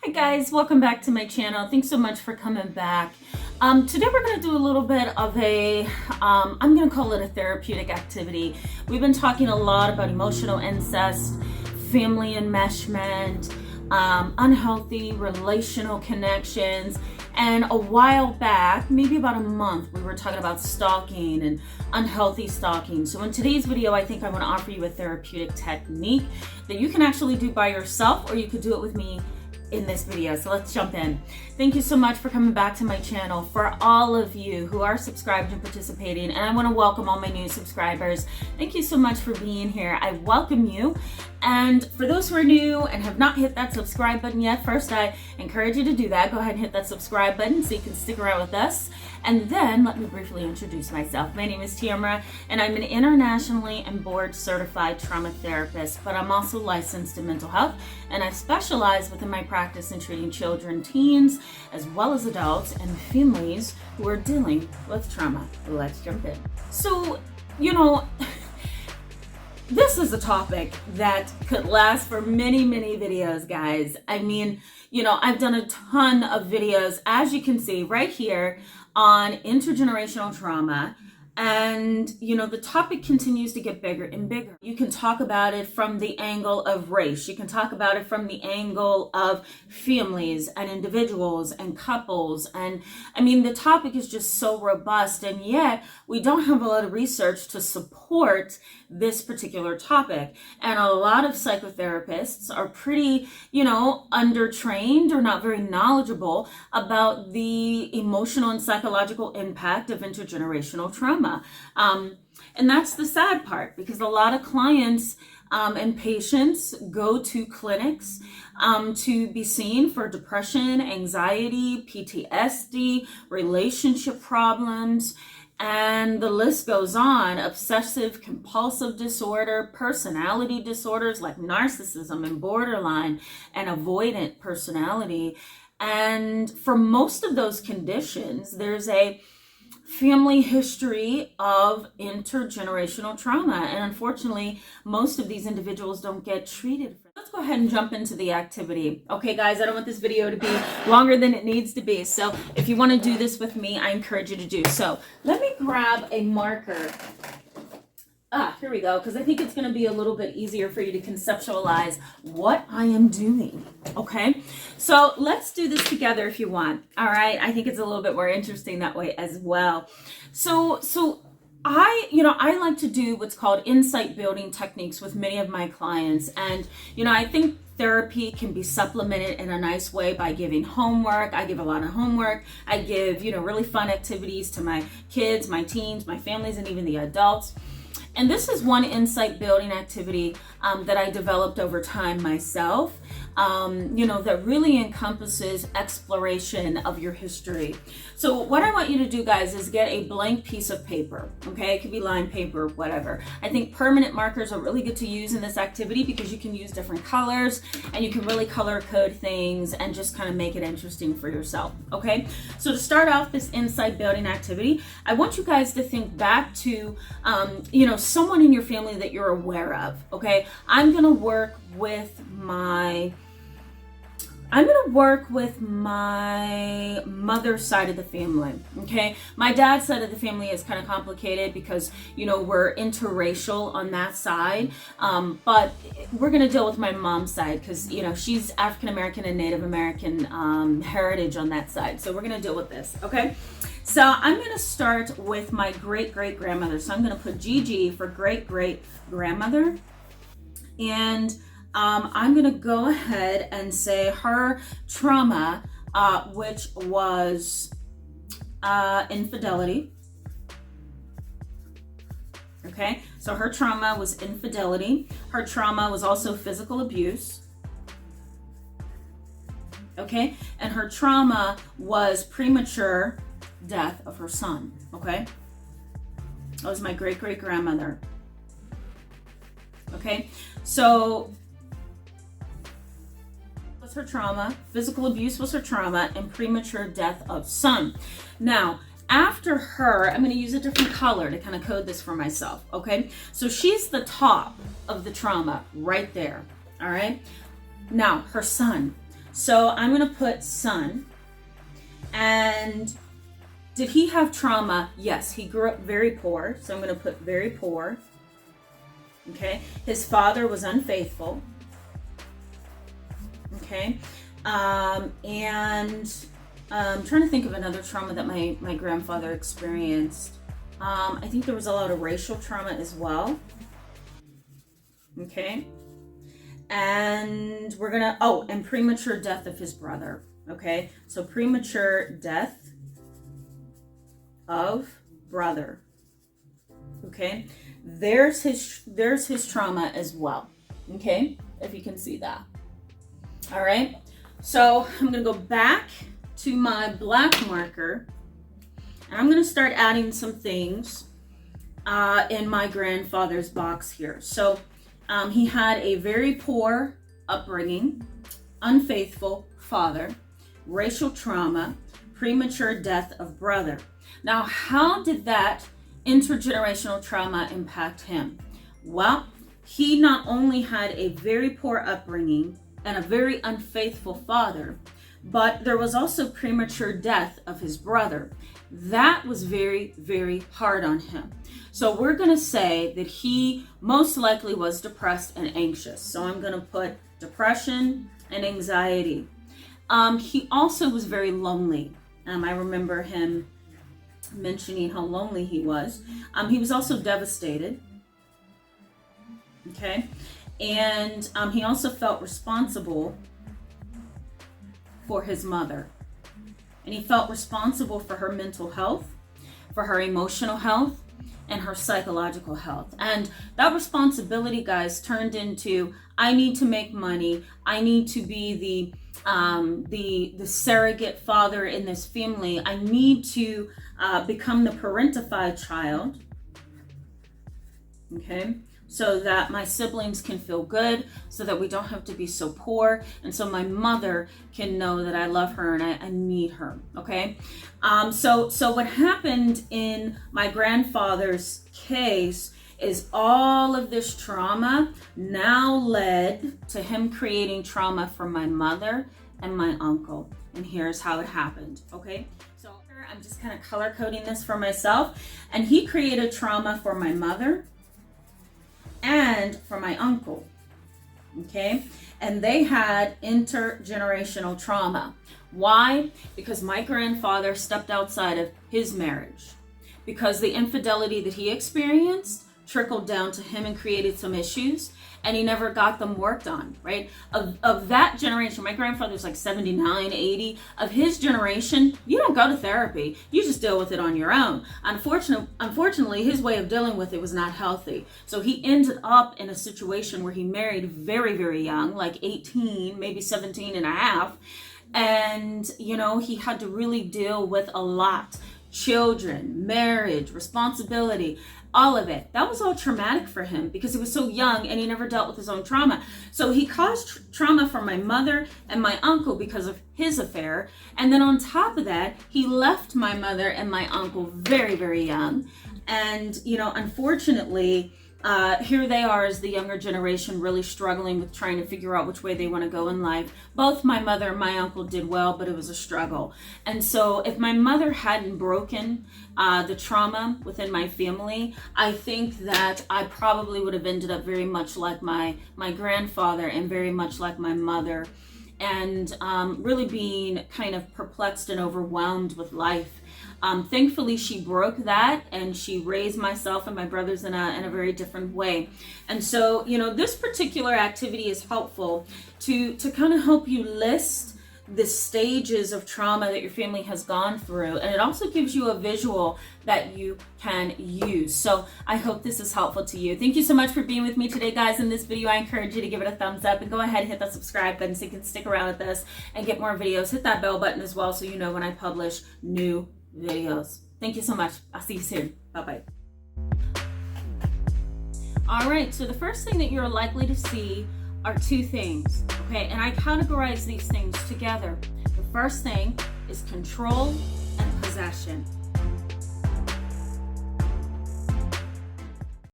Hi guys, welcome back to my channel. Thanks so much for coming back. Today we're going to do a little bit of I'm going to call it a therapeutic activity. We've been talking a lot about emotional incest, family enmeshment, unhealthy relational connections, and a while back, maybe about a month, we were talking about stalking and unhealthy stalking. So in today's video, I think I want to offer you a therapeutic technique that you can actually do by yourself, or you could do it with me in this video. So let's jump in. Thank you so much for coming back to my channel. For all of you who are subscribed and participating, and I want to welcome all my new subscribers. Thank you so much for being here. I welcome you. And for those who are new and have not hit that subscribe button yet, first I encourage you to do that. Go ahead and hit that subscribe button so you can stick around with us. And then let me briefly introduce myself. My name is Tamara, and I'm an internationally and board certified trauma therapist, but I'm also licensed in mental health, and I specialize within my practice in treating children, teens, as well as adults and families who are dealing with trauma. Let's jump in. So, this is a topic that could last for many, many videos, guys. I mean, I've done a ton of videos, as you can see right here, on intergenerational trauma. And, the topic continues to get bigger and bigger. You can talk about it from the angle of race. You can talk about it from the angle of families and individuals and couples. And I mean, the topic is just so robust, and yet we don't have a lot of research to support this particular topic. And a lot of psychotherapists are pretty, undertrained or not very knowledgeable about the emotional and psychological impact of intergenerational trauma. And that's the sad part, because a lot of clients and patients go to clinics to be seen for depression, anxiety, PTSD, relationship problems, and the list goes on. Obsessive compulsive disorder, personality disorders like narcissism and borderline, and avoidant personality. And for most of those conditions, there's a family history of intergenerational trauma. And unfortunately, most of these individuals don't get treated. Let's go ahead and jump into the activity. Okay, guys, I don't want this video to be longer than it needs to be. So if you want to do this with me, I encourage you to do so. Let me grab a marker. Here we go, because I think it's going to be a little bit easier for you to conceptualize what I am doing. Okay, so let's do this together if you want. All right, I think it's a little bit more interesting that way as well. So I like to do what's called insight building techniques with many of my clients, and I think therapy can be supplemented in a nice way by giving homework. I give a lot of homework. I give really fun activities to my kids, my teens, my families, and even the adults. And this is one insight building activity that I developed over time myself, that really encompasses exploration of your history. So what I want you to do, guys, is get a blank piece of paper, okay? It could be lined paper, whatever. I think permanent markers are really good to use in this activity because you can use different colors and you can really color code things and just kind of make it interesting for yourself, okay? So to start off this insight building activity, I want you guys to think back to, someone in your family that you're aware of, okay? I'm going to work with my mother's side of the family, okay? My dad's side of the family is kind of complicated because, we're interracial on that side, but we're going to deal with my mom's side because, she's African-American and Native American heritage on that side. So we're going to deal with this, okay? So I'm going to start with my great-great-grandmother. So I'm going to put GG for great-great-grandmother. And I'm going to go ahead and say her trauma, which was infidelity. Okay, so her trauma was infidelity. Her trauma was also physical abuse. Okay, and her trauma was premature death of her son. Okay, that was my great-great-grandmother. Okay, so was her trauma, physical abuse was her trauma, and premature death of son. Now, after her, I'm going to use a different color to kind of code this for myself, okay? So she's the top of the trauma right there, all right? Now, her son. So I'm going to put son. And did he have trauma? Yes, he grew up very poor. So I'm going to put very poor. Okay. His father was unfaithful. Okay. And I'm trying to think of another trauma that my grandfather experienced. I think there was a lot of racial trauma as well. Okay. And we're gonna, and premature death of his brother. Okay. So premature death of brother. Okay. There's his trauma as well. Okay. If you can see that. All right. So I'm gonna go back to my black marker, and I'm going to start adding some things in my grandfather's box here. So he had a very poor upbringing, unfaithful father, racial trauma, premature death of brother. Now, how did that intergenerational trauma impact him? Well, he not only had a very poor upbringing and a very unfaithful father, but there was also premature death of his brother. That was very, very hard on him. So we're going to say that he most likely was depressed and anxious. So I'm going to put depression and anxiety. He also was very lonely. I remember him mentioning how lonely he was. He was also devastated. Okay. And he also felt responsible for his mother. And he felt responsible for her mental health, for her emotional health, and her psychological health. And that responsibility, guys, turned into, I need to make money. I need to be the surrogate father in this family. I need to become the parentified child. Okay. So that my siblings can feel good, so that we don't have to be so poor, and so my mother can know that I love her and I need her. Okay. So what happened in my grandfather's case is all of this trauma now led to him creating trauma for my mother and my uncle. And here's how it happened. Okay. So I'm just kind of color coding this for myself. And he created trauma for my mother and for my uncle. Okay. And they had intergenerational trauma. Why? Because my grandfather stepped outside of his marriage. Because the infidelity that he experienced trickled down to him and created some issues, and he never got them worked on, right? Of that generation, my grandfather's like 79, 80. Of his generation, you don't go to therapy. You just deal with it on your own. Unfortunately, his way of dealing with it was not healthy. So he ended up in a situation where he married very, very young, like 18, maybe 17 and a half. And, he had to really deal with a lot. Children, marriage, responsibility, all of it. That was all traumatic for him because he was so young and he never dealt with his own trauma. So he caused trauma for my mother and my uncle because of his affair. And then on top of that, he left my mother and my uncle very, very young. And, unfortunately, here they are as the younger generation really struggling with trying to figure out which way they want to go in life. Both my mother and my uncle did well, but it was a struggle. And so if my mother hadn't broken the trauma within my family, I think that I probably would have ended up very much like my grandfather and very much like my mother, and really being kind of perplexed and overwhelmed with life. Thankfully, she broke that and she raised myself and my brothers in a very different way. And so, this particular activity is helpful to kind of help you list the stages of trauma that your family has gone through. And it also gives you a visual that you can use. So I hope this is helpful to you. Thank you so much for being with me today, guys. In this video, I encourage you to give it a thumbs up and go ahead and hit that subscribe button so you can stick around with us and get more videos. Hit that bell button as well so you know when I publish new videos. Thank you so much. I'll see you soon. Bye-bye. All right, so the first thing that you're likely to see are two things, okay? And I categorize these things together. The first thing is control and possession.